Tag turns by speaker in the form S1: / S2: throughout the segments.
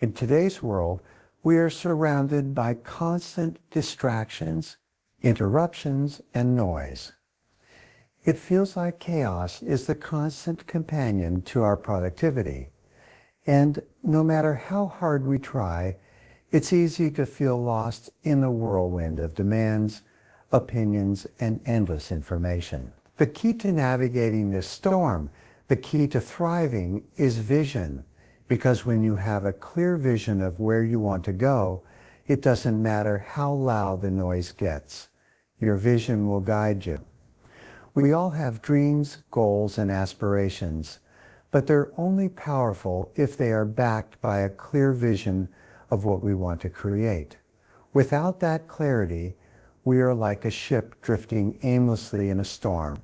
S1: In today's world, we are surrounded by constant distractions, interruptions, and noise. It feels like chaos is the constant companion to our productivity. And no matter how hard we try, it's easy to feel lost in the whirlwind of demands, opinions, and endless information. The key to navigating this storm, the key to thriving, is vision. Because when you have a clear vision of where you want to go, it doesn't matter how loud the noise gets. Your vision will guide you. We all have dreams, goals, and aspirations, but they're only powerful if they are backed by a clear vision of what we want to create. Without that clarity, we are like a ship drifting aimlessly in a storm.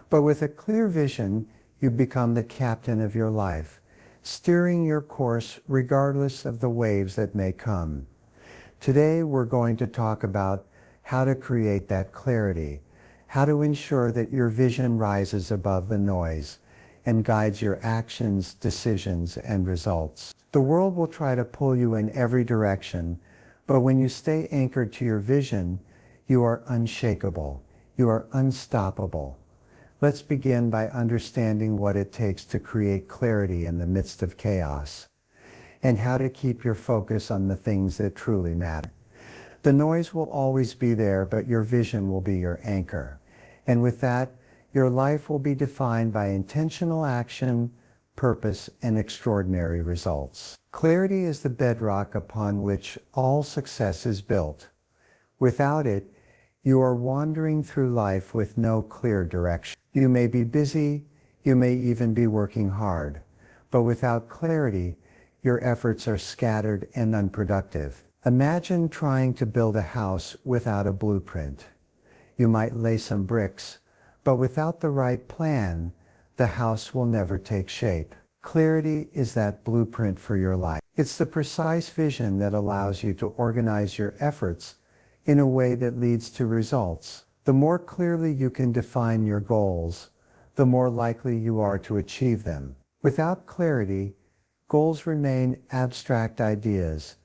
S1: But with a clear vision, you become the captain of your life, steering your course regardless of the waves that may come. Today, we're going to talk about how to create that clarity, how to ensure that your vision rises above the noise and guides your actions, decisions, and results. The world will try to pull you in every direction, but when you stay anchored to your vision, you are unshakable. You are unstoppable. Let's begin by understanding what it takes to create clarity in the midst of chaos, and how to keep your focus on the things that truly matter. The noise will always be there, but your vision will be your anchor. And with that, your life will be defined by intentional action, purpose, and extraordinary results. Clarity is the bedrock upon which all success is built. Without it, you are wandering through life with no clear direction. You may be busy, you may even be working hard, but without clarity, your efforts are scattered and unproductive. Imagine trying to build a house without a blueprint. You might lay some bricks, but without the right plan, the house will never take shape. Clarity is that blueprint for your life. It's the precise vision that allows you to organize your efforts in a way that leads to results. The more clearly you can define your goals, the more likely you are to achieve them. Without clarity, goals remain abstract ideas,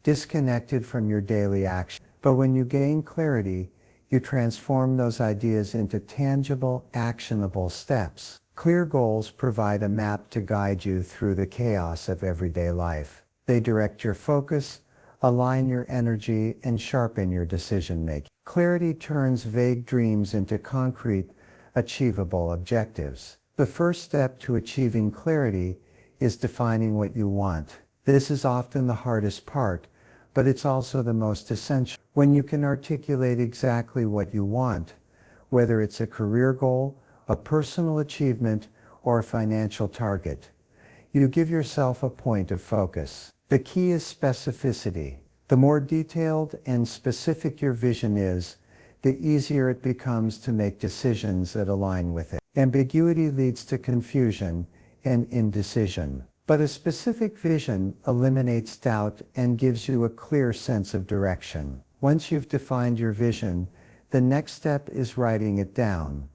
S1: disconnected from your daily action. But when you gain clarity, you transform those ideas into tangible, actionable steps. Clear goals provide a map to guide you through the chaos of everyday life. They direct your focus, align your energy, and sharpen your decision-making. Clarity turns vague dreams into concrete, achievable objectives. The first step to achieving clarity is defining what you want. This is often the hardest part, but it's also the most essential. When you can articulate exactly what you want, whether it's a career goal, a personal achievement, or a financial target, you give yourself a point of focus. The key is specificity. The more detailed and specific your vision is, the easier it becomes to make decisions that align with it. Ambiguity leads to confusion and indecision. But a specific vision eliminates doubt and gives you a clear sense of direction. Once you've defined your vision, the next step is writing it down.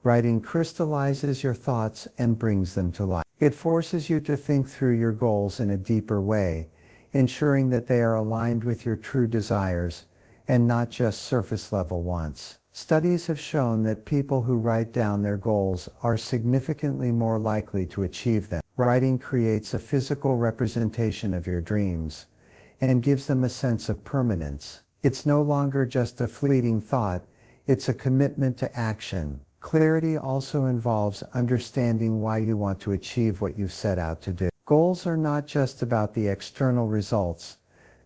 S1: Writing crystallizes your thoughts and brings them to life. It forces you to think through your goals in a deeper way, ensuring that they are aligned with your true desires and not just surface-level wants. Studies have shown that people who write down their goals are significantly more likely to achieve them. Writing creates a physical representation of your dreams and gives them a sense of permanence. It's no longer just a fleeting thought, it's a commitment to action. Clarity also involves understanding why you want to achieve what you've set out to do. Goals are not just about the external results,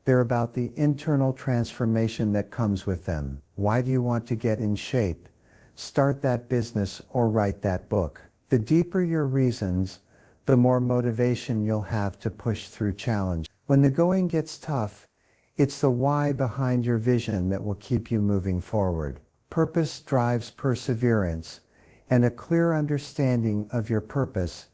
S1: they're about the internal transformation that comes with them. Why do you want to get in shape, start that business, or write that book? The deeper your reasons, the more motivation you'll have to push through challenge. When the going gets tough, it's the why behind your vision that will keep you moving forward. Purpose drives perseverance, and a clear understanding of your purpose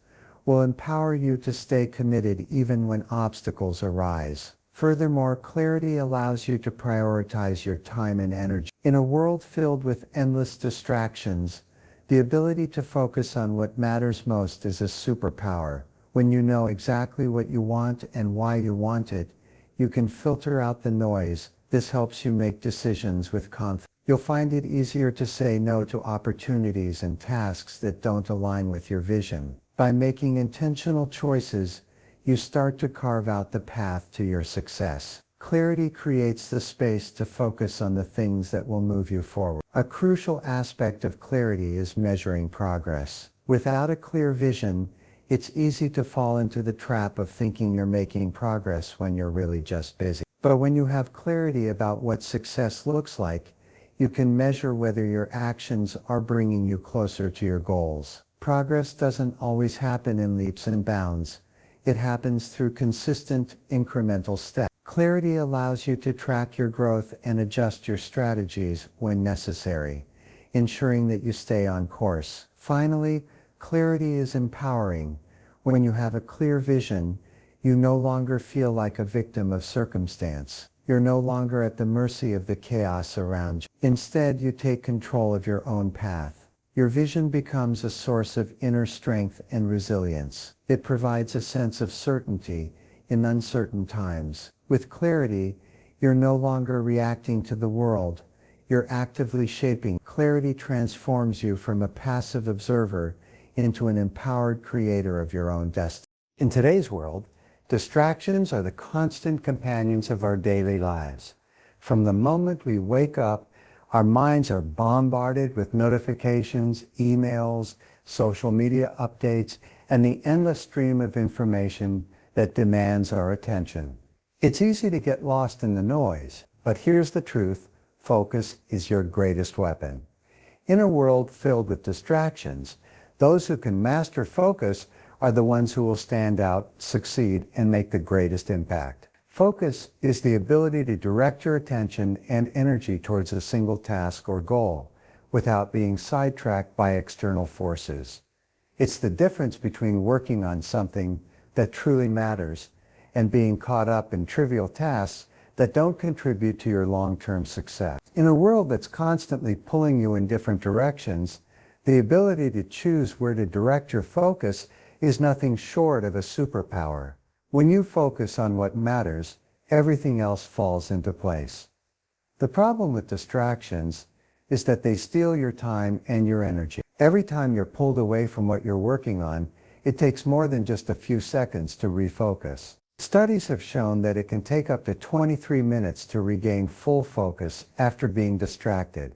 S1: will empower you to stay committed even when obstacles arise. Furthermore, clarity allows you to prioritize your time and energy. In a world filled with endless distractions, the ability to focus on what matters most is a superpower. When you know exactly what you want and why you want it, you can filter out the noise. This helps you make decisions with confidence. You'll find it easier to say no to opportunities and tasks that don't align with your vision. By making intentional choices, you start to carve out the path to your success. Clarity creates the space to focus on the things that will move you forward. A crucial aspect of clarity is measuring progress. Without a clear vision, it's easy to fall into the trap of thinking you're making progress when you're really just busy. But when you have clarity about what success looks like, you can measure whether your actions are bringing you closer to your goals. Progress doesn't always happen in leaps and bounds. It happens through consistent, incremental steps. Clarity allows you to track your growth and adjust your strategies when necessary, ensuring that you stay on course. Finally, clarity is empowering. When you have a clear vision, you no longer feel like a victim of circumstance. You're no longer at the mercy of the chaos around you. Instead, you take control of your own path. Your vision becomes a source of inner strength and resilience. It provides a sense of certainty in uncertain times. With clarity, you're no longer reacting to the world. You're actively shaping. Clarity transforms you from a passive observer into an empowered creator of your own destiny. In today's world, distractions are the constant companions of our daily lives. From the moment we wake up, our minds are bombarded with notifications, emails, social media updates, and the endless stream of information that demands our attention. It's easy to get lost in the noise, but here's the truth: focus is your greatest weapon. In a world filled with distractions, those who can master focus are the ones who will stand out, succeed, and make the greatest impact. Focus is the ability to direct your attention and energy towards a single task or goal without being sidetracked by external forces. It's the difference between working on something that truly matters and being caught up in trivial tasks that don't contribute to your long-term success. In a world that's constantly pulling you in different directions, the ability to choose where to direct your focus is nothing short of a superpower. When you focus on what matters, everything else falls into place. The problem with distractions is that they steal your time and your energy. Every time you're pulled away from what you're working on, it takes more than just a few seconds to refocus. Studies have shown that it can take up to 23 minutes to regain full focus after being distracted.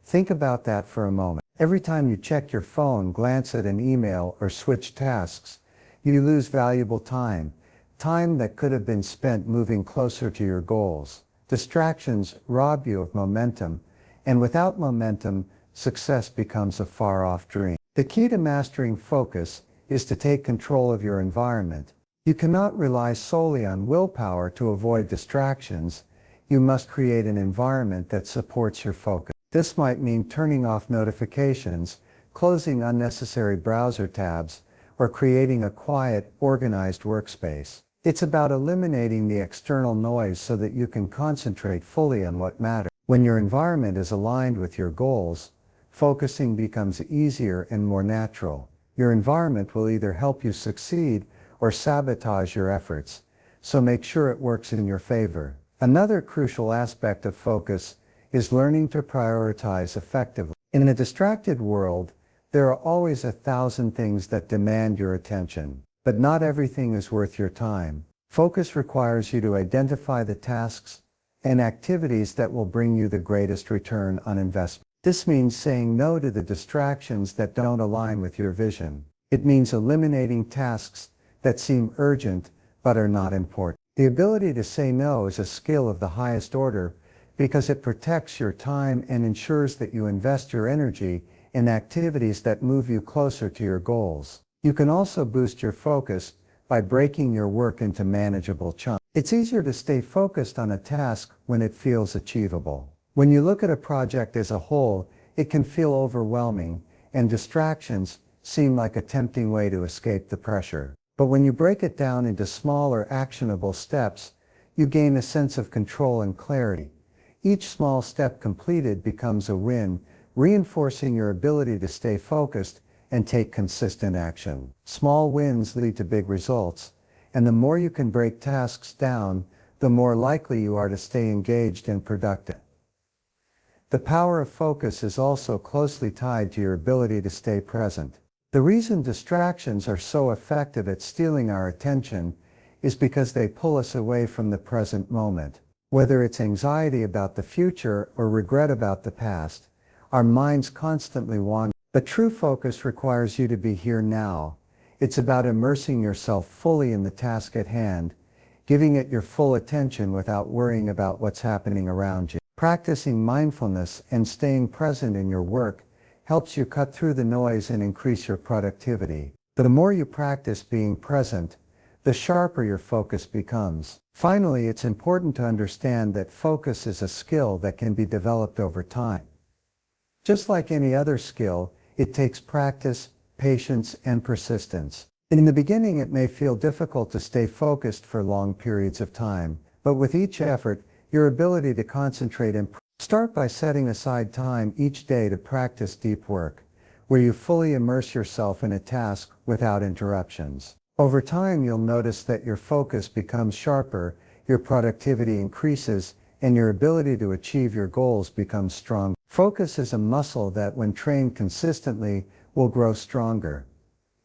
S1: Think about that for a moment. Every time you check your phone, glance at an email, or switch tasks, you lose valuable time that could have been spent moving closer to your goals. Distractions rob you of momentum, and without momentum, success becomes a far-off dream. The key to mastering focus is to take control of your environment. You cannot rely solely on willpower to avoid distractions. You must create an environment that supports your focus. This might mean turning off notifications, closing unnecessary browser tabs, or creating a quiet, organized workspace. It's about eliminating the external noise so that you can concentrate fully on what matters. When your environment is aligned with your goals, focusing becomes easier and more natural. Your environment will either help you succeed or sabotage your efforts, so make sure it works in your favor. Another crucial aspect of focus is learning to prioritize effectively. In a distracted world, there are always 1,000 things that demand your attention, but not everything is worth your time. Focus requires you to identify the tasks and activities that will bring you the greatest return on investment. This means saying no to the distractions that don't align with your vision. It means eliminating tasks that seem urgent but are not important. The ability to say no is a skill of the highest order because it protects your time and ensures that you invest your energy in activities that move you closer to your goals. You can also boost your focus by breaking your work into manageable chunks. It's easier to stay focused on a task when it feels achievable. When you look at a project as a whole, it can feel overwhelming, and distractions seem like a tempting way to escape the pressure. But when you break it down into smaller, actionable steps, you gain a sense of control and clarity. Each small step completed becomes a win, reinforcing your ability to stay focused and take consistent action. Small wins lead to big results, and the more you can break tasks down, the more likely you are to stay engaged and productive. The power of focus is also closely tied to your ability to stay present. The reason distractions are so effective at stealing our attention is because they pull us away from the present moment. Whether it's anxiety about the future or regret about the past, our minds constantly wander. But true focus requires you to be here now. It's about immersing yourself fully in the task at hand, giving it your full attention without worrying about what's happening around you. Practicing mindfulness and staying present in your work helps you cut through the noise and increase your productivity. The more you practice being present, the sharper your focus becomes. Finally, it's important to understand that focus is a skill that can be developed over time. Just like any other skill, it takes practice, patience, and persistence. In the beginning, it may feel difficult to stay focused for long periods of time, but with each effort, your ability to concentrate improves. Start by setting aside time each day to practice deep work, where you fully immerse yourself in a task without interruptions. Over time, you'll notice that your focus becomes sharper, your productivity increases, and your ability to achieve your goals becomes stronger. Focus is a muscle that, when trained consistently, will grow stronger.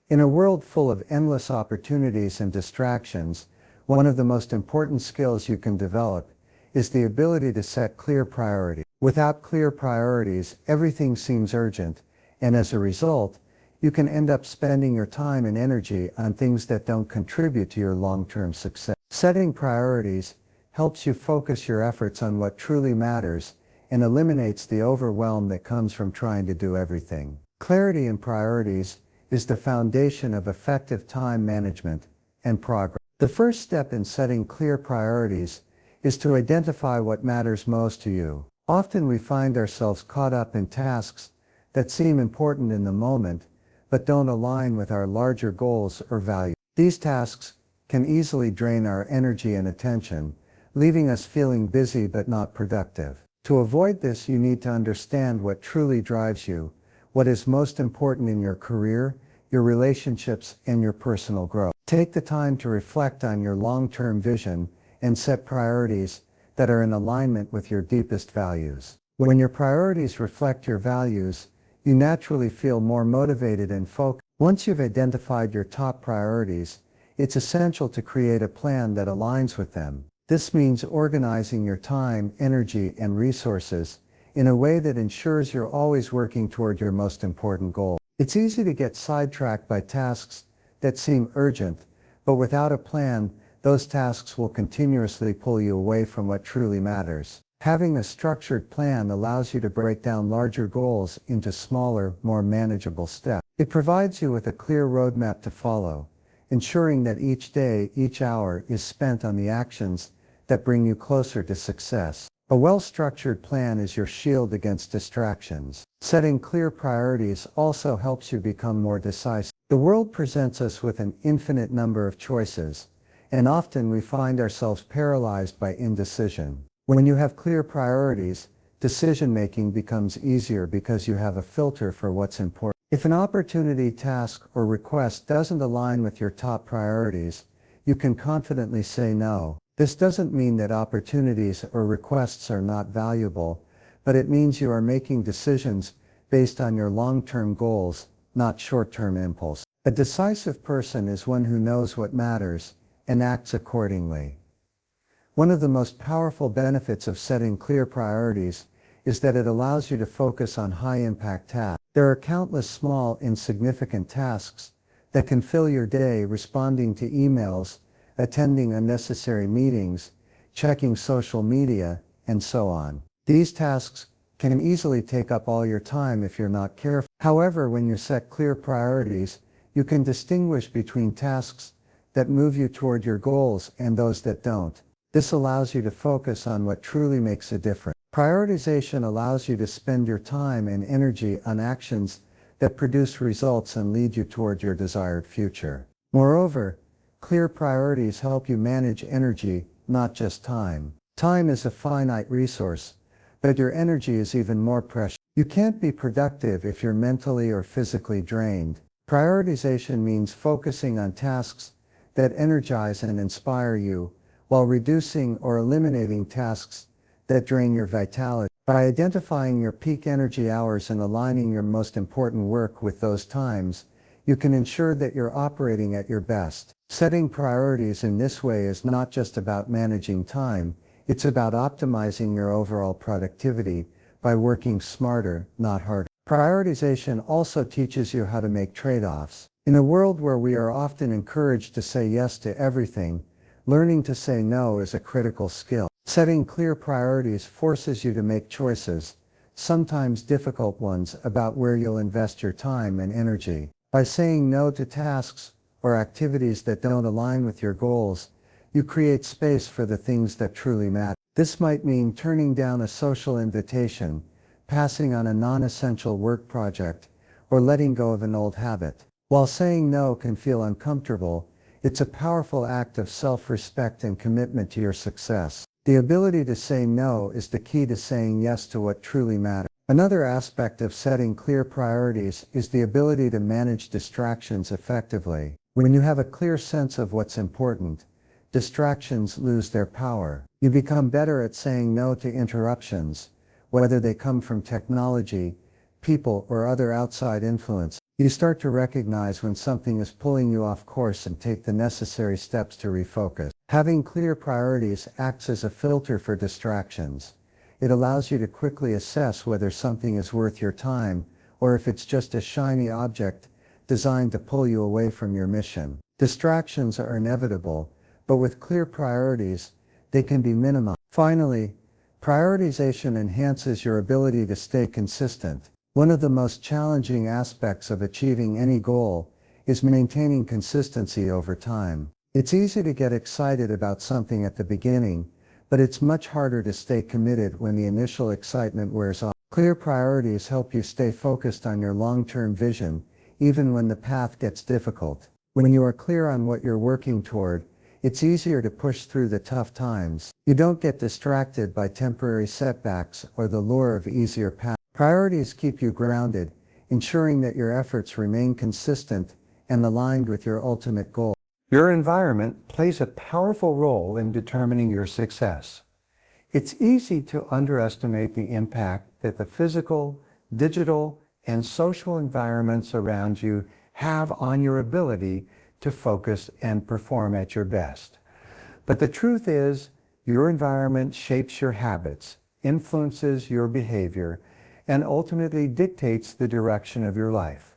S1: In a world full of endless opportunities and distractions, one of the most important skills you can develop is the ability to set clear priorities. Without clear priorities, everything seems urgent, and as a result, you can end up spending your time and energy on things that don't contribute to your long-term success. Setting priorities helps you focus your efforts on what truly matters and eliminates the overwhelm that comes from trying to do everything. Clarity in priorities is the foundation of effective time management and progress. The first step in setting clear priorities is to identify what matters most to you. Often we find ourselves caught up in tasks that seem important in the moment, but don't align with our larger goals or values. These tasks can easily drain our energy and attention, leaving us feeling busy but not productive. To avoid this, you need to understand what truly drives you, what is most important in your career, your relationships, and your personal growth. Take the time to reflect on your long-term vision and set priorities that are in alignment with your deepest values. When your priorities reflect your values, you naturally feel more motivated and focused. Once you've identified your top priorities, it's essential to create a plan that aligns with them. This means organizing your time, energy, and resources in a way that ensures you're always working toward your most important goal. It's easy to get sidetracked by tasks that seem urgent, but without a plan, those tasks will continuously pull you away from what truly matters. Having a structured plan allows you to break down larger goals into smaller, more manageable steps. It provides you with a clear roadmap to follow, ensuring that each day, each hour is spent on the actions that bring you closer to success. A well-structured plan is your shield against distractions. Setting clear priorities also helps you become more decisive. The world presents us with an infinite number of choices, and often we find ourselves paralyzed by indecision. When you have clear priorities, decision-making becomes easier because you have a filter for what's important. If an opportunity, task, or request doesn't align with your top priorities, you can confidently say no. This doesn't mean that opportunities or requests are not valuable, but it means you are making decisions based on your long-term goals, not short-term impulse. A decisive person is one who knows what matters and acts accordingly. One of the most powerful benefits of setting clear priorities is that it allows you to focus on high-impact tasks. There are countless small, insignificant tasks that can fill your day: responding to emails, attending unnecessary meetings, checking social media, and so on. These tasks can easily take up all your time if you're not careful. However, when you set clear priorities, you can distinguish between tasks that move you toward your goals and those that don't. This allows you to focus on what truly makes a difference. Prioritization allows you to spend your time and energy on actions that produce results and lead you toward your desired future. Moreover, clear priorities help you manage energy, not just time. Time is a finite resource, but your energy is even more precious. You can't be productive if you're mentally or physically drained. Prioritization means focusing on tasks that energize and inspire you, while reducing or eliminating tasks that drain your vitality. By identifying your peak energy hours and aligning your most important work with those times, you can ensure that you're operating at your best. Setting priorities in this way is not just about managing time, it's about optimizing your overall productivity by working smarter, not harder. Prioritization also teaches you how to make trade-offs. In a world where we are often encouraged to say yes to everything, learning to say no is a critical skill. Setting clear priorities forces you to make choices, sometimes difficult ones, about where you'll invest your time and energy. By saying no to tasks or activities that don't align with your goals, you create space for the things that truly matter. This might mean turning down a social invitation, passing on a non-essential work project, or letting go of an old habit. While saying no can feel uncomfortable, it's a powerful act of self-respect and commitment to your success. The ability to say no is the key to saying yes to what truly matters. Another aspect of setting clear priorities is the ability to manage distractions effectively. When you have a clear sense of what's important, distractions lose their power. You become better at saying no to interruptions, whether they come from technology, people, or other outside influence. You start to recognize when something is pulling you off course and take the necessary steps to refocus. Having clear priorities acts as a filter for distractions. It allows you to quickly assess whether something is worth your time or if it's just a shiny object designed to pull you away from your mission. Distractions are inevitable, but with clear priorities, they can be minimized. Finally, prioritization enhances your ability to stay consistent. One of the most challenging aspects of achieving any goal is maintaining consistency over time. It's easy to get excited about something at the beginning, but it's much harder to stay committed when the initial excitement wears off. Clear priorities help you stay focused on your long-term vision, even when the path gets difficult. When you are clear on what you're working toward, it's easier to push through the tough times. You don't get distracted by temporary setbacks or the lure of easier paths. Priorities keep you grounded, ensuring that your efforts remain consistent and aligned with your ultimate goal. Your environment plays a powerful role in determining your success. It's easy to underestimate the impact that the physical, digital, and social environments around you have on your ability to focus and perform at your best. But the truth is, your environment shapes your habits, influences your behavior, and ultimately dictates the direction of your life.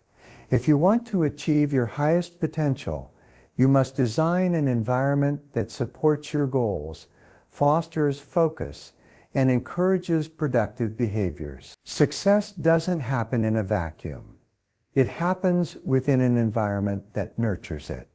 S1: If you want to achieve your highest potential, you must design an environment that supports your goals, fosters focus, and encourages productive behaviors. Success doesn't happen in a vacuum. It happens within an environment that nurtures it.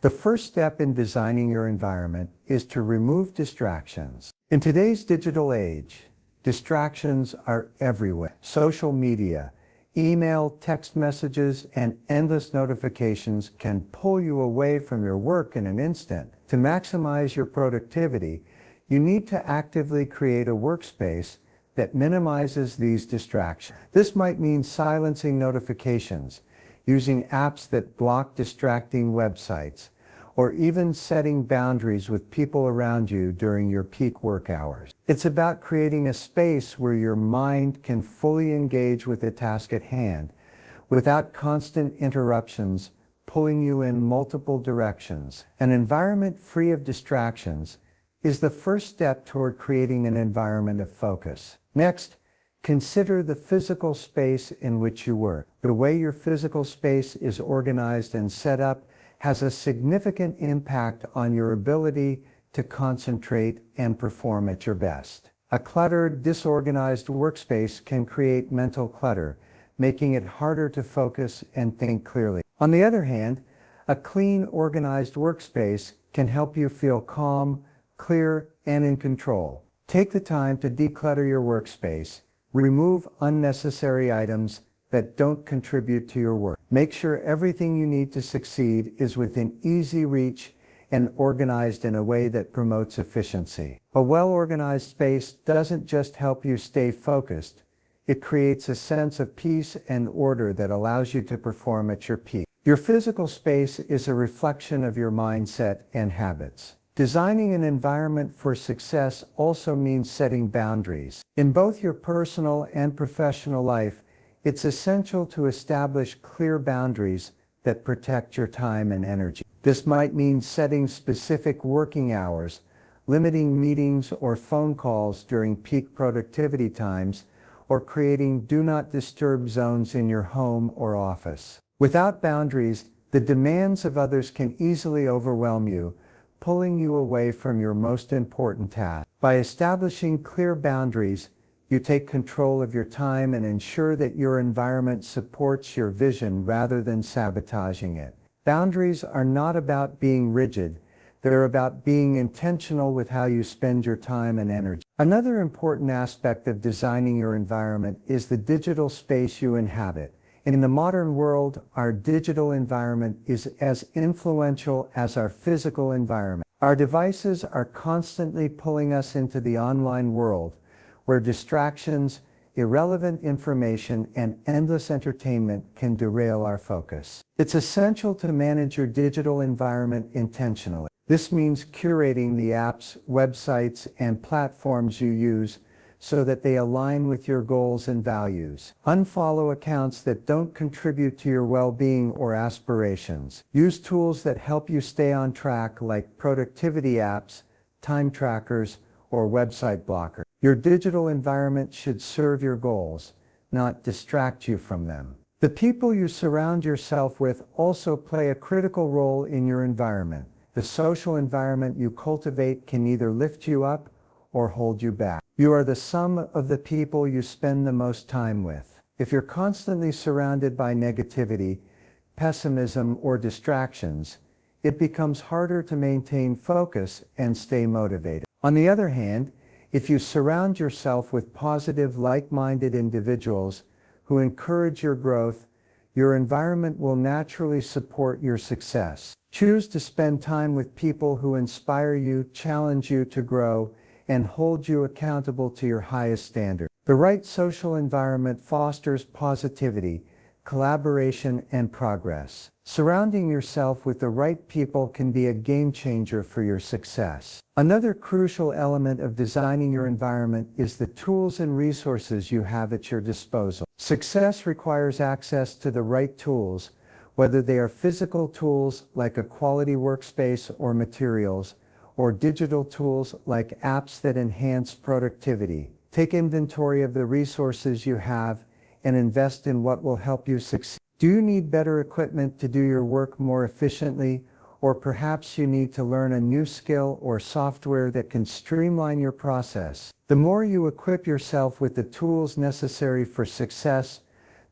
S1: The first step in designing your environment is to remove distractions. In today's digital age, distractions are everywhere. Social media, email, text messages, and endless notifications can pull you away from your work in an instant. To maximize your productivity, you need to actively create a workspace that minimizes these distractions. This might mean silencing notifications, using apps that block distracting websites, or even setting boundaries with people around you during your peak work hours. It's about creating a space where your mind can fully engage with the task at hand, without constant interruptions pulling you in multiple directions. An environment free of distractions is the first step toward creating an environment of focus. Next, consider the physical space in which you work. The way your physical space is organized and set up has a significant impact on your ability to concentrate and perform at your best. A cluttered, disorganized workspace can create mental clutter, making it harder to focus and think clearly. On the other hand, a clean, organized workspace can help you feel calm, clear, and in control. Take the time to declutter your workspace. Remove unnecessary items that don't contribute to your work. Make sure everything you need to succeed is within easy reach and organized in a way that promotes efficiency. A well-organized space doesn't just help you stay focused, It creates a sense of peace and order that allows you to perform at your peak. Your physical space is a reflection of your mindset and habits. Designing an environment for success also means setting boundaries. In both your personal and professional life, it's essential to establish clear boundaries that protect your time and energy. This might mean setting specific working hours, limiting meetings or phone calls during peak productivity times, or creating do not disturb zones in your home or office. Without boundaries, the demands of others can easily overwhelm you, pulling you away from your most important task. By establishing clear boundaries, you take control of your time and ensure that your environment supports your vision rather than sabotaging it. Boundaries are not about being rigid. They're about being intentional with how you spend your time and energy. Another important aspect of designing your environment is the digital space you inhabit. In the modern world, our digital environment is as influential as our physical environment. Our devices are constantly pulling us into the online world, where distractions, irrelevant information, and endless entertainment can derail our focus. It's essential to manage your digital environment intentionally. This means curating the apps, websites, and platforms you use so that they align with your goals and values. Unfollow accounts that don't contribute to your well-being or aspirations. Use tools that help you stay on track, like productivity apps, time trackers, or website blockers. Your digital environment should serve your goals, not distract you from them. The people you surround yourself with also play a critical role in your environment. The social environment you cultivate can either lift you up or hold you back. You are the sum of the people you spend the most time with. If you're constantly surrounded by negativity, pessimism, or distractions, it becomes harder to maintain focus and stay motivated. On the other hand, if you surround yourself with positive, like-minded individuals who encourage your growth, your environment will naturally support your success. Choose to spend time with people who inspire you, challenge you to grow, and hold you accountable to your highest standard. The right social environment fosters positivity, collaboration, and progress. Surrounding yourself with the right people can be a game changer for your success. Another crucial element of designing your environment is the tools and resources you have at your disposal. Success requires access to the right tools, whether they are physical tools like a quality workspace or materials, or digital tools like apps that enhance productivity. Take inventory of the resources you have and invest in what will help you succeed. Do you need better equipment to do your work more efficiently, or perhaps you need to learn a new skill or software that can streamline your process? The more you equip yourself with the tools necessary for success,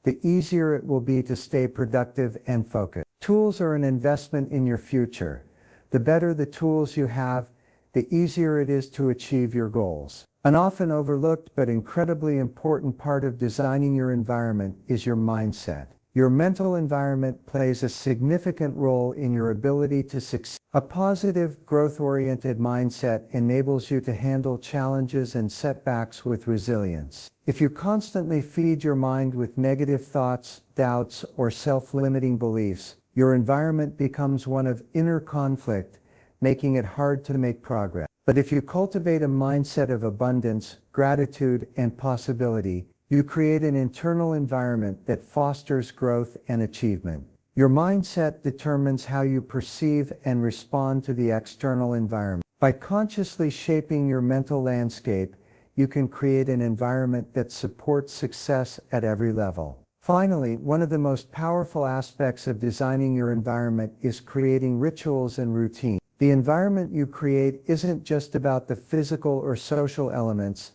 S1: the easier it will be to stay productive and focused. Tools are an investment in your future. The better the tools you have, the easier it is to achieve your goals. An often overlooked but incredibly important part of designing your environment is your mindset. Your mental environment plays a significant role in your ability to succeed. A positive, growth-oriented mindset enables you to handle challenges and setbacks with resilience. If you constantly feed your mind with negative thoughts, doubts, or self-limiting beliefs, your environment becomes one of inner conflict, making it hard to make progress. But if you cultivate a mindset of abundance, gratitude, and possibility, you create an internal environment that fosters growth and achievement. Your mindset determines how you perceive and respond to the external environment. By consciously shaping your mental landscape, you can create an environment that supports success at every level. Finally, one of the most powerful aspects of designing your environment is creating rituals and routines. The environment you create isn't just about the physical or social elements.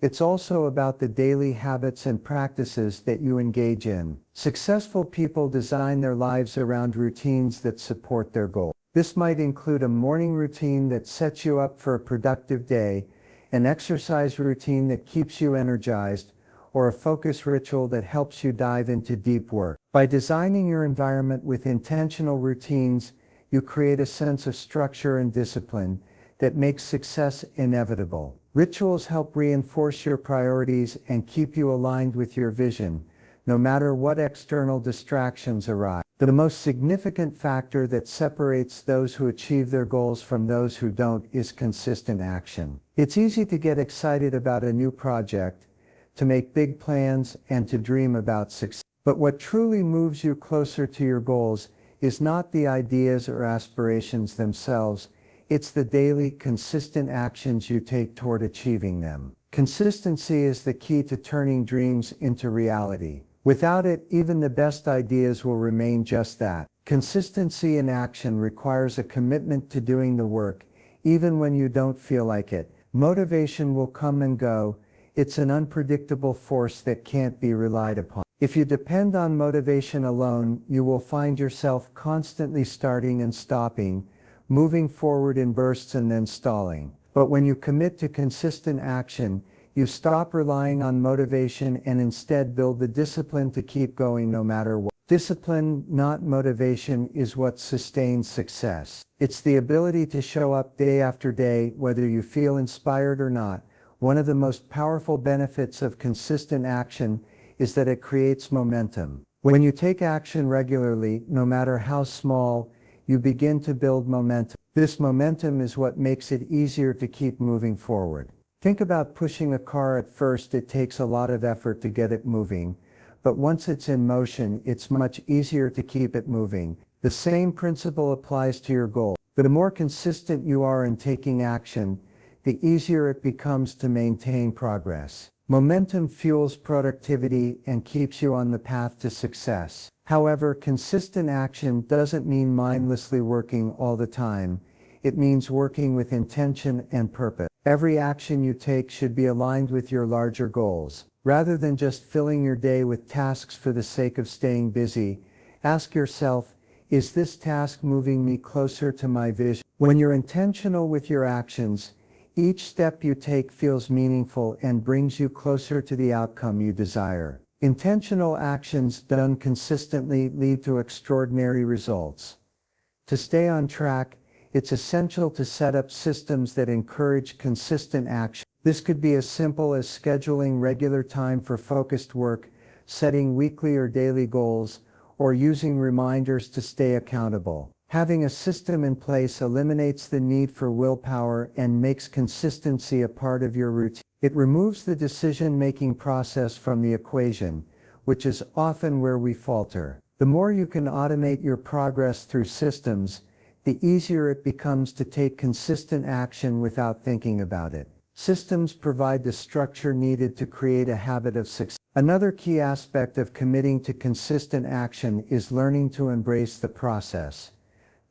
S1: It's also about the daily habits and practices that you engage in. Successful people design their lives around routines that support their goals. This might include a morning routine that sets you up for a productive day, an exercise routine that keeps you energized, or a focus ritual that helps you dive into deep work. By designing your environment with intentional routines, you create a sense of structure and discipline that makes success inevitable. Rituals help reinforce your priorities and keep you aligned with your vision, no matter what external distractions arise. The most significant factor that separates those who achieve their goals from those who don't is consistent action. It's easy to get excited about a new project, to make big plans, and to dream about success. But what truly moves you closer to your goals is not the ideas or aspirations themselves, it's the daily, consistent actions you take toward achieving them. Consistency is the key to turning dreams into reality. Without it, even the best ideas will remain just that. Consistency in action requires a commitment to doing the work, even when you don't feel like it. Motivation will come and go. It's an unpredictable force that can't be relied upon. If you depend on motivation alone, you will find yourself constantly starting and stopping, moving forward in bursts and then stalling. But when you commit to consistent action, you stop relying on motivation and instead build the discipline to keep going no matter what. Discipline, not motivation, is what sustains success. It's the ability to show up day after day, whether you feel inspired or not. One of the most powerful benefits of consistent action is that it creates momentum. When you take action regularly, no matter how small, you begin to build momentum. This momentum is what makes it easier to keep moving forward. Think about pushing a car. At first, it takes a lot of effort to get it moving, but once it's in motion, it's much easier to keep it moving. The same principle applies to your goal. The more consistent you are in taking action, the easier it becomes to maintain progress. Momentum fuels productivity and keeps you on the path to success. However, consistent action doesn't mean mindlessly working all the time. It means working with intention and purpose. Every action you take should be aligned with your larger goals. Rather than just filling your day with tasks for the sake of staying busy, ask yourself, is this task moving me closer to my vision? When you're intentional with your actions, each step you take feels meaningful and brings you closer to the outcome you desire. Intentional actions done consistently lead to extraordinary results. To stay on track, it's essential to set up systems that encourage consistent action. This could be as simple as scheduling regular time for focused work, setting weekly or daily goals, or using reminders to stay accountable. Having a system in place eliminates the need for willpower and makes consistency a part of your routine. It removes the decision-making process from the equation, which is often where we falter. The more you can automate your progress through systems, the easier it becomes to take consistent action without thinking about it. Systems provide the structure needed to create a habit of success. Another key aspect of committing to consistent action is learning to embrace the process,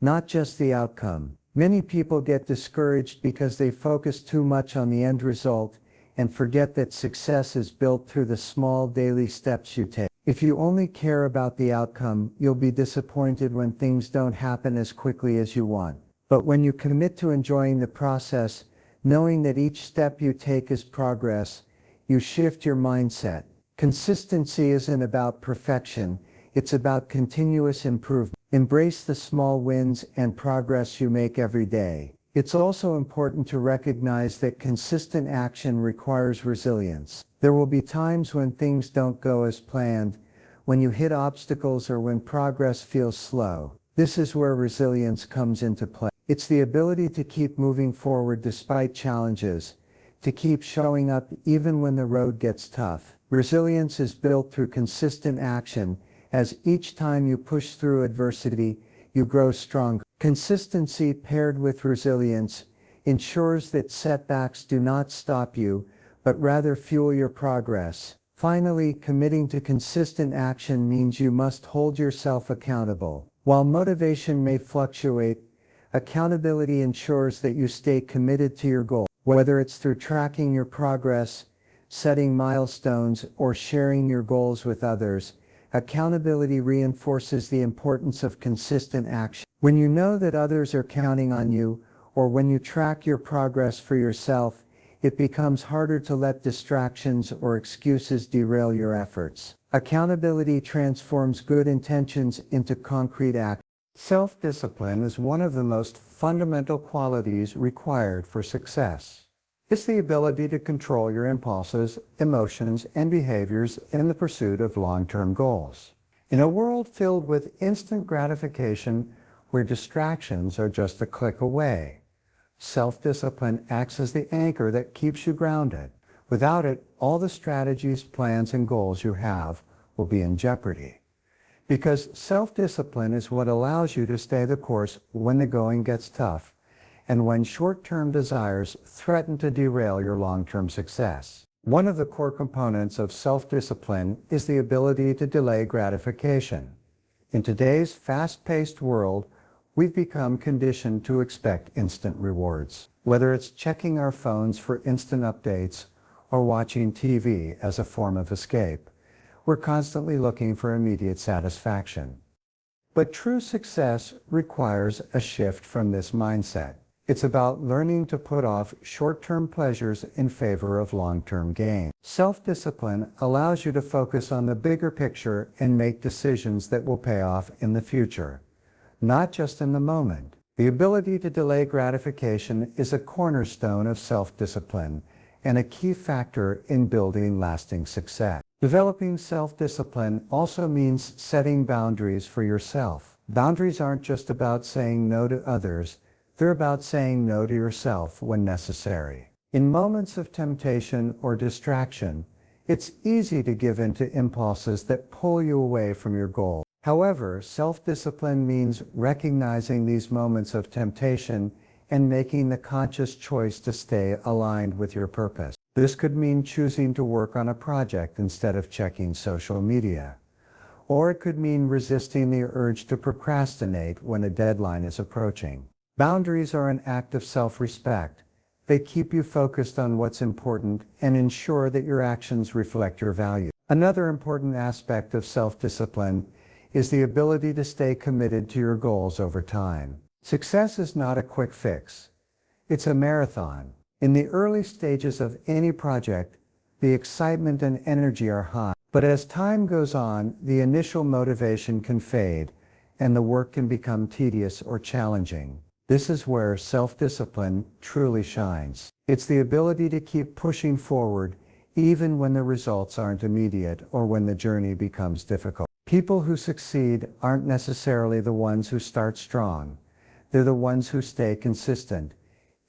S1: not just the outcome. Many people get discouraged because they focus too much on the end result and forget that success is built through the small daily steps you take. If you only care about the outcome, you'll be disappointed when things don't happen as quickly as you want. But when you commit to enjoying the process, knowing that each step you take is progress, you shift your mindset. Consistency isn't about perfection, it's about continuous improvement. Embrace the small wins and progress you make every day. It's also important to recognize that consistent action requires resilience. There will be times when things don't go as planned, when you hit obstacles or when progress feels slow. This is where resilience comes into play. It's the ability to keep moving forward despite challenges, to keep showing up even when the road gets tough. Resilience is built through consistent action, as each time you push through adversity, you grow stronger. Consistency paired with resilience ensures that setbacks do not stop you, but rather fuel your progress. Finally, committing to consistent action means you must hold yourself accountable. While motivation may fluctuate, accountability ensures that you stay committed to your goal. Whether it's through tracking your progress, setting milestones, or sharing your goals with others, accountability reinforces the importance of consistent action. When you know that others are counting on you, or when you track your progress for yourself, it becomes harder to let distractions or excuses derail your efforts. Accountability transforms good intentions into concrete action. Self-discipline is one of the most fundamental qualities required for success. It's the ability to control your impulses, emotions, and behaviors in the pursuit of long-term goals. In a world filled with instant gratification where distractions are just a click away, self-discipline acts as the anchor that keeps you grounded. Without it, all the strategies, plans, and goals you have will be in jeopardy. Because self-discipline is what allows you to stay the course when the going gets tough and when short-term desires threaten to derail your long-term success. One of the core components of self-discipline is the ability to delay gratification. In today's fast-paced world, we've become conditioned to expect instant rewards. Whether it's checking our phones for instant updates or watching TV as a form of escape, we're constantly looking for immediate satisfaction. But true success requires a shift from this mindset. It's about learning to put off short-term pleasures in favor of long-term gain. Self-discipline allows you to focus on the bigger picture and make decisions that will pay off in the future, not just in the moment. The ability to delay gratification is a cornerstone of self-discipline and a key factor in building lasting success. Developing self-discipline also means setting boundaries for yourself. Boundaries aren't just about saying no to others, they're about saying no to yourself when necessary. In moments of temptation or distraction, it's easy to give in to impulses that pull you away from your goal. However, self-discipline means recognizing these moments of temptation and making the conscious choice to stay aligned with your purpose. This could mean choosing to work on a project instead of checking social media. Or it could mean resisting the urge to procrastinate when a deadline is approaching. Boundaries are an act of self-respect. They keep you focused on what's important and ensure that your actions reflect your values. Another important aspect of self-discipline is the ability to stay committed to your goals over time. Success is not a quick fix. It's a marathon. In the early stages of any project, the excitement and energy are high. But as time goes on, the initial motivation can fade and the work can become tedious or challenging. This is where self-discipline truly shines. It's the ability to keep pushing forward even when the results aren't immediate or when the journey becomes difficult. People who succeed aren't necessarily the ones who start strong. They're the ones who stay consistent,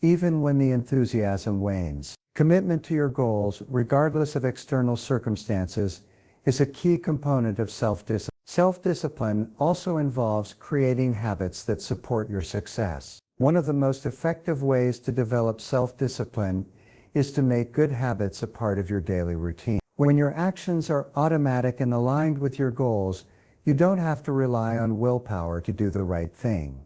S1: even when the enthusiasm wanes. Commitment to your goals, regardless of external circumstances, is a key component of self-discipline. Self-discipline also involves creating habits that support your success. One of the most effective ways to develop self-discipline is to make good habits a part of your daily routine. When your actions are automatic and aligned with your goals, you don't have to rely on willpower to do the right thing.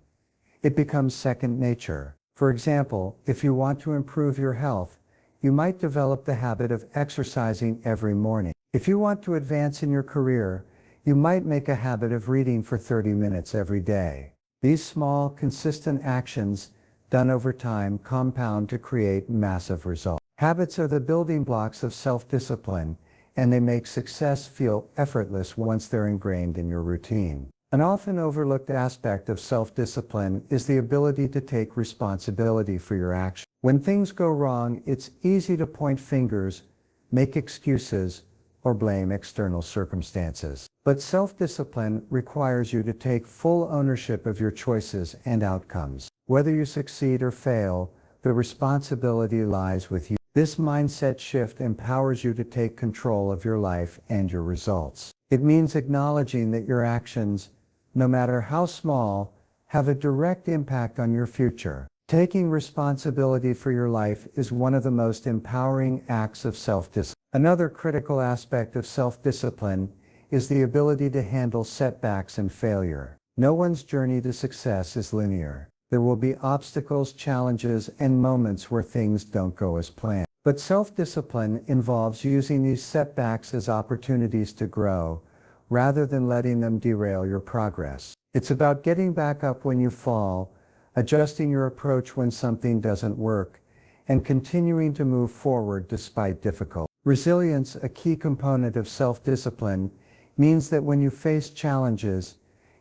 S1: It becomes second nature. For example, if you want to improve your health, you might develop the habit of exercising every morning. If you want to advance in your career, you might make a habit of reading for 30 minutes every day. These small, consistent actions, done over time, compound to create massive results. Habits are the building blocks of self-discipline, and they make success feel effortless once they're ingrained in your routine. An often overlooked aspect of self-discipline is the ability to take responsibility for your actions. When things go wrong, it's easy to point fingers, make excuses, or blame external circumstances. But self-discipline requires you to take full ownership of your choices and outcomes. Whether you succeed or fail, the responsibility lies with you. This mindset shift empowers you to take control of your life and your results. It means acknowledging that your actions, no matter how small, have a direct impact on your future. Taking responsibility for your life is one of the most empowering acts of self-discipline. Another critical aspect of self-discipline is the ability to handle setbacks and failure. No one's journey to success is linear. There will be obstacles, challenges, and moments where things don't go as planned. But self-discipline involves using these setbacks as opportunities to grow, rather than letting them derail your progress. It's about getting back up when you fall, adjusting your approach when something doesn't work, and continuing to move forward despite difficulty. Resilience, a key component of self-discipline, means that when you face challenges,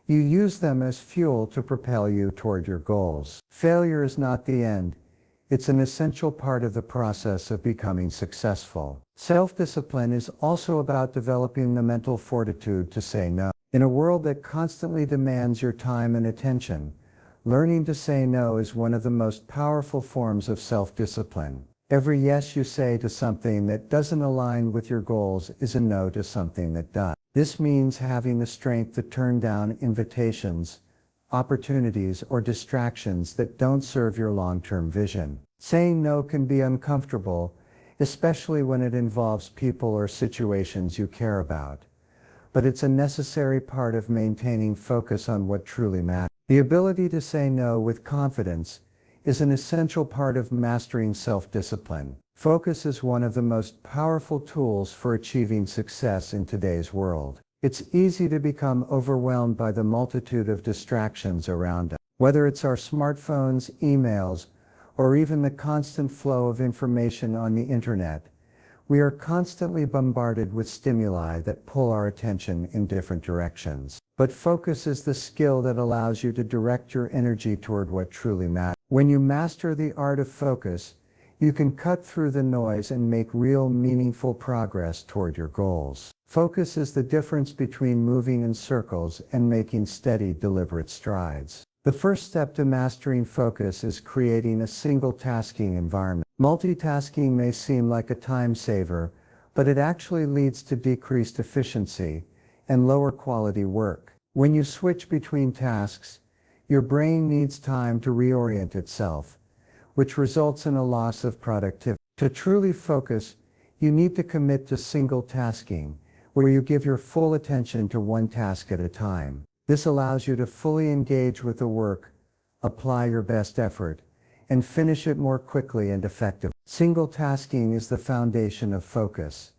S1: you use them as fuel to propel you toward your goals. Failure is not the end. It's an essential part of the process of becoming successful. Self-discipline is also about developing the mental fortitude to say no. In a world that constantly demands your time and attention, learning to say no is one of the most powerful forms of self-discipline. Every yes you say to something that doesn't align with your goals is a no to something that does. This means having the strength to turn down invitations, opportunities, or distractions that don't serve your long-term vision. Saying no can be uncomfortable, especially when it involves people or situations you care about. But it's a necessary part of maintaining focus on what truly matters. The ability to say no with confidence is an essential part of mastering self-discipline. Focus is one of the most powerful tools for achieving success in today's world. It's easy to become overwhelmed by the multitude of distractions around us. Whether it's our smartphones, emails, or even the constant flow of information on the internet, we are constantly bombarded with stimuli that pull our attention in different directions. But focus is the skill that allows you to direct your energy toward what truly matters. When you master the art of focus, you can cut through the noise and make real, meaningful progress toward your goals. Focus is the difference between moving in circles and making steady, deliberate strides. The first step to mastering focus is creating a single-tasking environment. Multitasking may seem like a time saver, but it actually leads to decreased efficiency and lower quality work. When you switch between tasks, your brain needs time to reorient itself, which results in a loss of productivity. To truly focus, you need to commit to single tasking, where you give your full attention to one task at a time. This allows you to fully engage with the work, apply your best effort, and finish it more quickly and effectively. Single tasking is the foundation of focus.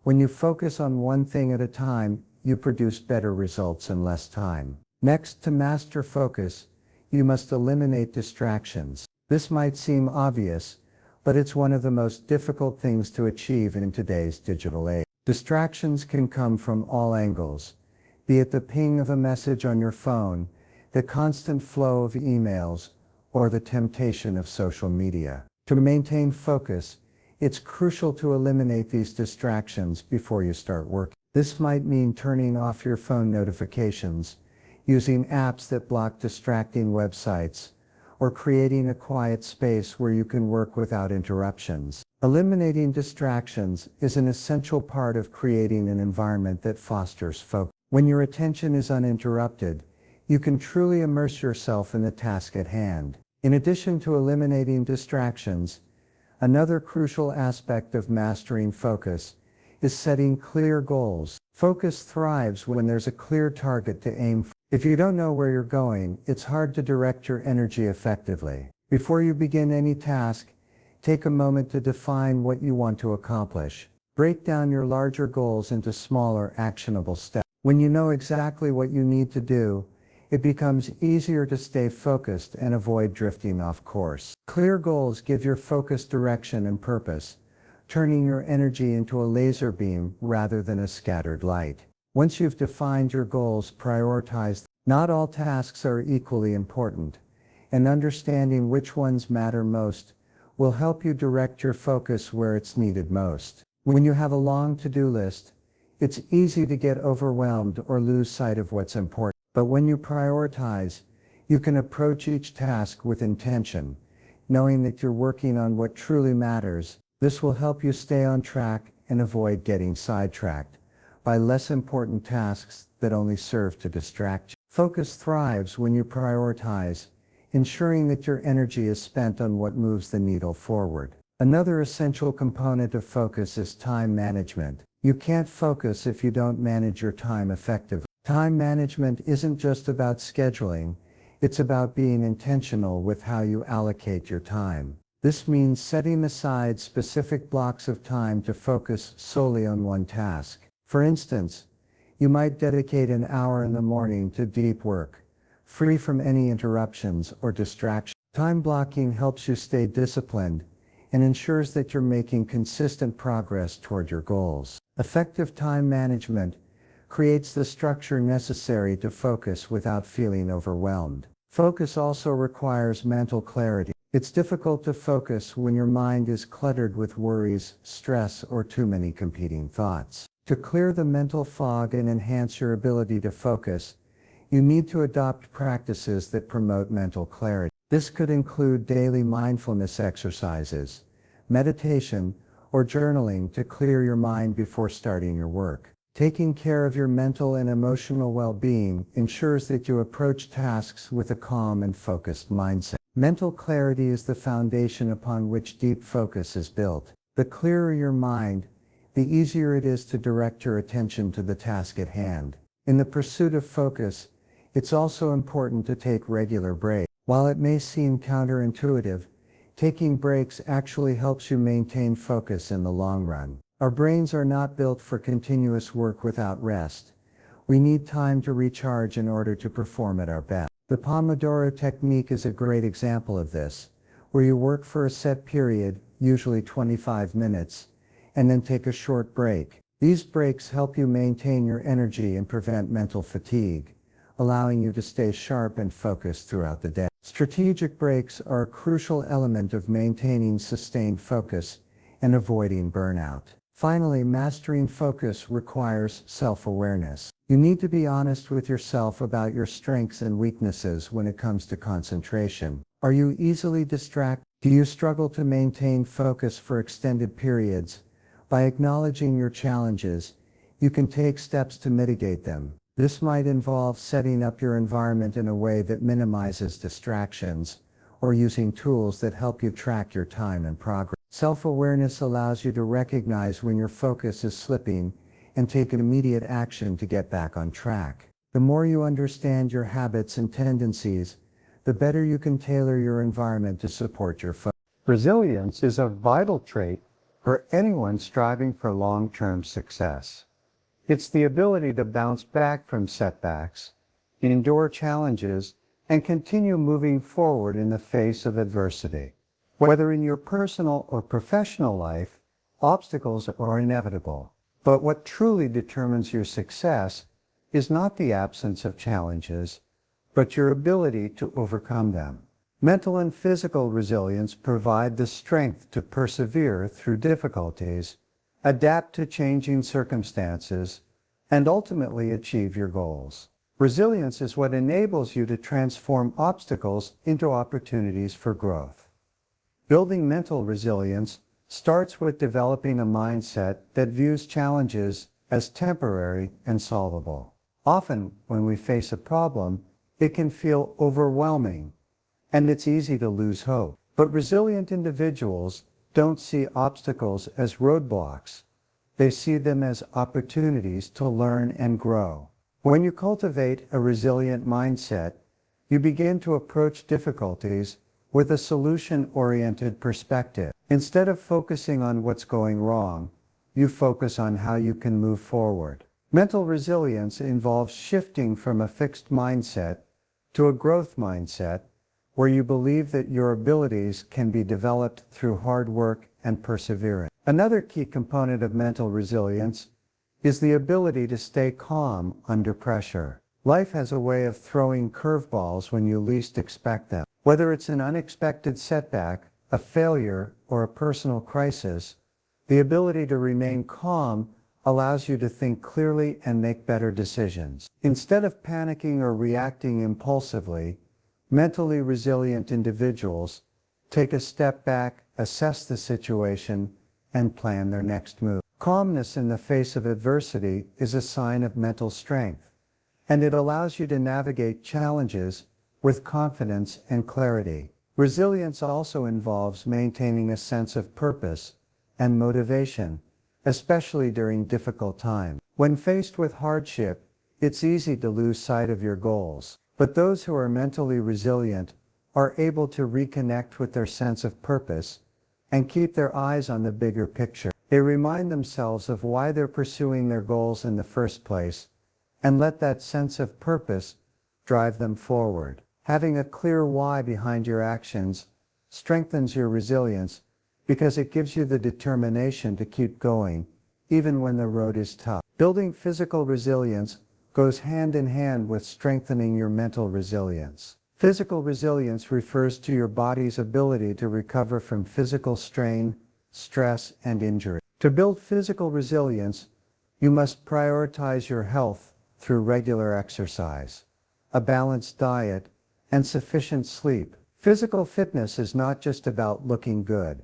S1: When you focus on one thing at a time, you produce better results in less time. Next, to master focus, you must eliminate distractions. This might seem obvious, but it's one of the most difficult things to achieve in today's digital age. Distractions can come from all angles, be it the ping of a message on your phone, the constant flow of emails, or the temptation of social media. To maintain focus, it's crucial to eliminate these distractions before you start working. This might mean turning off your phone notifications, using apps that block distracting websites, or creating a quiet space where you can work without interruptions. Eliminating distractions is an essential part of creating an environment that fosters focus. When your attention is uninterrupted, you can truly immerse yourself in the task at hand. In addition to eliminating distractions, another crucial aspect of mastering focus is setting clear goals. Focus thrives when there's a clear target to aim for. If you don't know where you're going, it's hard to direct your energy effectively. Before you begin any task, take a moment to define what you want to accomplish. Break down your larger goals into smaller, actionable steps. When you know exactly what you need to do, it becomes easier to stay focused and avoid drifting off course. Clear goals give your focus direction and purpose, turning your energy into a laser beam rather than a scattered light. Once you've defined your goals, prioritize them. Not all tasks are equally important, and understanding which ones matter most will help you direct your focus where it's needed most. When you have a long to-do list, it's easy to get overwhelmed or lose sight of what's important. But when you prioritize, you can approach each task with intention, knowing that you're working on what truly matters. This will help you stay on track and avoid getting sidetracked by less important tasks that only serve to distract you. Focus thrives when you prioritize, ensuring that your energy is spent on what moves the needle forward. Another essential component of focus is time management. You can't focus if you don't manage your time effectively. Time management isn't just about scheduling, it's about being intentional with how you allocate your time. This means setting aside specific blocks of time to focus solely on one task. For instance, you might dedicate an hour in the morning to deep work, free from any interruptions or distractions. Time blocking helps you stay disciplined and ensures that you're making consistent progress toward your goals. Effective time management creates the structure necessary to focus without feeling overwhelmed. Focus also requires mental clarity. It's difficult to focus when your mind is cluttered with worries, stress, or too many competing thoughts. To clear the mental fog and enhance your ability to focus, you need to adopt practices that promote mental clarity. This could include daily mindfulness exercises, meditation, or journaling to clear your mind before starting your work. Taking care of your mental and emotional well-being ensures that you approach tasks with a calm and focused mindset. Mental clarity is the foundation upon which deep focus is built. The clearer your mind, the easier it is to direct your attention to the task at hand. In the pursuit of focus, it's also important to take regular breaks. While it may seem counterintuitive, taking breaks actually helps you maintain focus in the long run. Our brains are not built for continuous work without rest. We need time to recharge in order to perform at our best. The Pomodoro technique is a great example of this, where you work for a set period, usually 25 minutes, and then take a short break. These breaks help you maintain your energy and prevent mental fatigue, allowing you to stay sharp and focused throughout the day. Strategic breaks are a crucial element of maintaining sustained focus and avoiding burnout. Finally, mastering focus requires self-awareness. You need to be honest with yourself about your strengths and weaknesses when it comes to concentration. Are you easily distracted? Do you struggle to maintain focus for extended periods? By acknowledging your challenges, you can take steps to mitigate them. This might involve setting up your environment in a way that minimizes distractions, or using tools that help you track your time and progress. Self-awareness allows you to recognize when your focus is slipping and take immediate action to get back on track. The more you understand your habits and tendencies, the better you can tailor your environment to support your focus. Resilience is a vital trait for anyone striving for long-term success. It's the ability to bounce back from setbacks, endure challenges, and continue moving forward in the face of adversity. Whether in your personal or professional life, obstacles are inevitable. But what truly determines your success is not the absence of challenges, but your ability to overcome them. Mental and physical resilience provide the strength to persevere through difficulties, adapt to changing circumstances, and ultimately achieve your goals. Resilience is what enables you to transform obstacles into opportunities for growth. Building mental resilience starts with developing a mindset that views challenges as temporary and solvable. Often, when we face a problem, it can feel overwhelming, and it's easy to lose hope. But resilient individuals don't see obstacles as roadblocks. They see them as opportunities to learn and grow. When you cultivate a resilient mindset, you begin to approach difficulties with a solution-oriented perspective. Instead of focusing on what's going wrong, you focus on how you can move forward. Mental resilience involves shifting from a fixed mindset to a growth mindset, where you believe that your abilities can be developed through hard work and perseverance. Another key component of mental resilience is the ability to stay calm under pressure. Life has a way of throwing curveballs when you least expect them. Whether it's an unexpected setback, a failure, or a personal crisis, the ability to remain calm allows you to think clearly and make better decisions. Instead of panicking or reacting impulsively, mentally resilient individuals take a step back, assess the situation, and plan their next move. Calmness in the face of adversity is a sign of mental strength, and it allows you to navigate challenges with confidence and clarity. Resilience also involves maintaining a sense of purpose and motivation, especially during difficult times. When faced with hardship, it's easy to lose sight of your goals. But those who are mentally resilient are able to reconnect with their sense of purpose and keep their eyes on the bigger picture. They remind themselves of why they're pursuing their goals in the first place and let that sense of purpose drive them forward. Having a clear why behind your actions strengthens your resilience because it gives you the determination to keep going even when the road is tough. Building physical resilience goes hand in hand with strengthening your mental resilience. Physical resilience refers to your body's ability to recover from physical strain, stress, and injury. To build physical resilience, you must prioritize your health through regular exercise, a balanced diet, and sufficient sleep. Physical fitness is not just about looking good.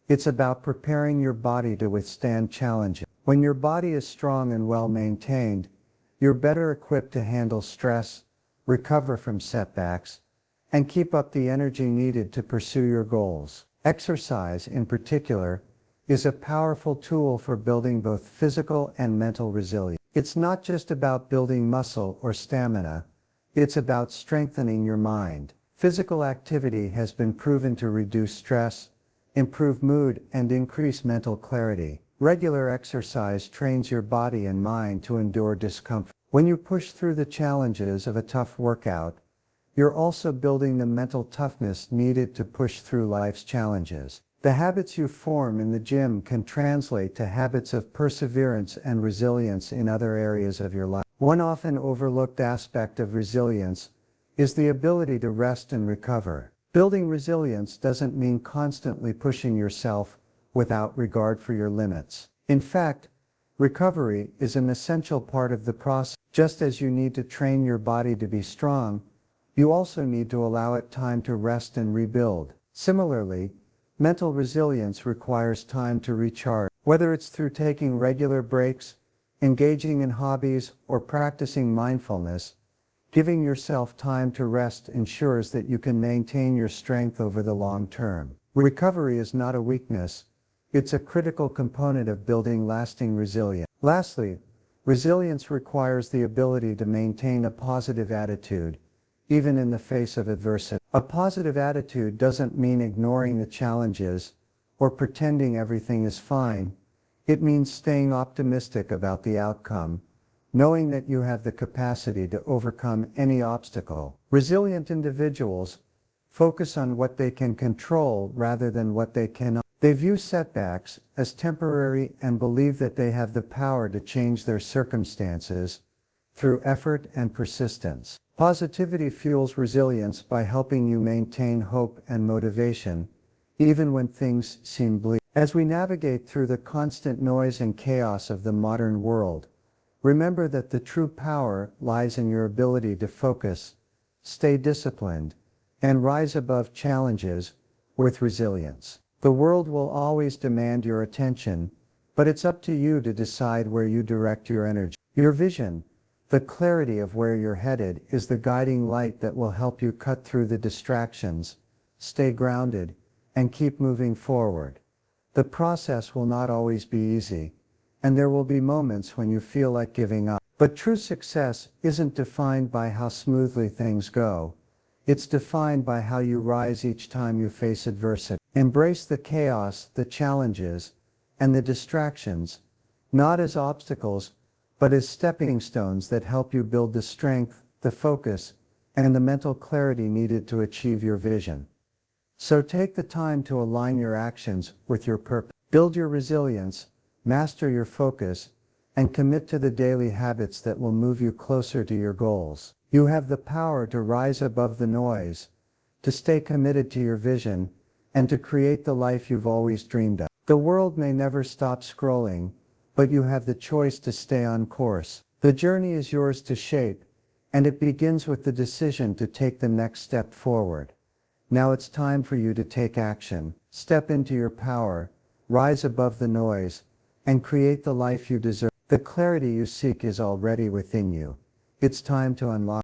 S1: It's about preparing your body to withstand challenges. When your body is strong and well maintained, you're better equipped to handle stress, recover from setbacks, and keep up the energy needed to pursue your goals. Exercise, in particular, is a powerful tool for building both physical and mental resilience. It's not just about building muscle or stamina, it's about strengthening your mind. Physical activity has been proven to reduce stress, improve mood, and increase mental clarity. Regular exercise trains your body and mind to endure discomfort. When you push through the challenges of a tough workout, you're also building the mental toughness needed to push through life's challenges. The habits you form in the gym can translate to habits of perseverance and resilience in other areas of your life. One often overlooked aspect of resilience is the ability to rest and recover. Building resilience doesn't mean constantly pushing yourself without regard for your limits. In fact, recovery is an essential part of the process. Just as you need to train your body to be strong, you also need to allow it time to rest and rebuild. Similarly, mental resilience requires time to recharge. Whether it's through taking regular breaks, engaging in hobbies, or practicing mindfulness, giving yourself time to rest ensures that you can maintain your strength over the long term. Recovery is not a weakness, it's a critical component of building lasting resilience. Lastly, resilience requires the ability to maintain a positive attitude, even in the face of adversity. A positive attitude doesn't mean ignoring the challenges or pretending everything is fine. It means staying optimistic about the outcome, knowing that you have the capacity to overcome any obstacle. Resilient individuals focus on what they can control rather than what they cannot. They view setbacks as temporary and believe that they have the power to change their circumstances through effort and persistence. Positivity fuels resilience by helping you maintain hope and motivation, even when things seem bleak. As we navigate through the constant noise and chaos of the modern world, remember that the true power lies in your ability to focus, stay disciplined, and rise above challenges with resilience. The world will always demand your attention, but it's up to you to decide where you direct your energy. Your vision, the clarity of where you're headed, is the guiding light that will help you cut through the distractions, stay grounded, and keep moving forward. The process will not always be easy, and there will be moments when you feel like giving up. But true success isn't defined by how smoothly things go. It's defined by how you rise each time you face adversity. Embrace the chaos, the challenges, and the distractions, not as obstacles, but as stepping stones that help you build the strength, the focus, and the mental clarity needed to achieve your vision. So take the time to align your actions with your purpose. Build your resilience, master your focus, and commit to the daily habits that will move you closer to your goals. You have the power to rise above the noise, to stay committed to your vision, and to create the life you've always dreamed of. The world may never stop scrolling, but you have the choice to stay on course. The journey is yours to shape, and it begins with the decision to take the next step forward. Now it's time for you to take action, step into your power, rise above the noise, and create the life you deserve. The clarity you seek is already within you. It's time to unlock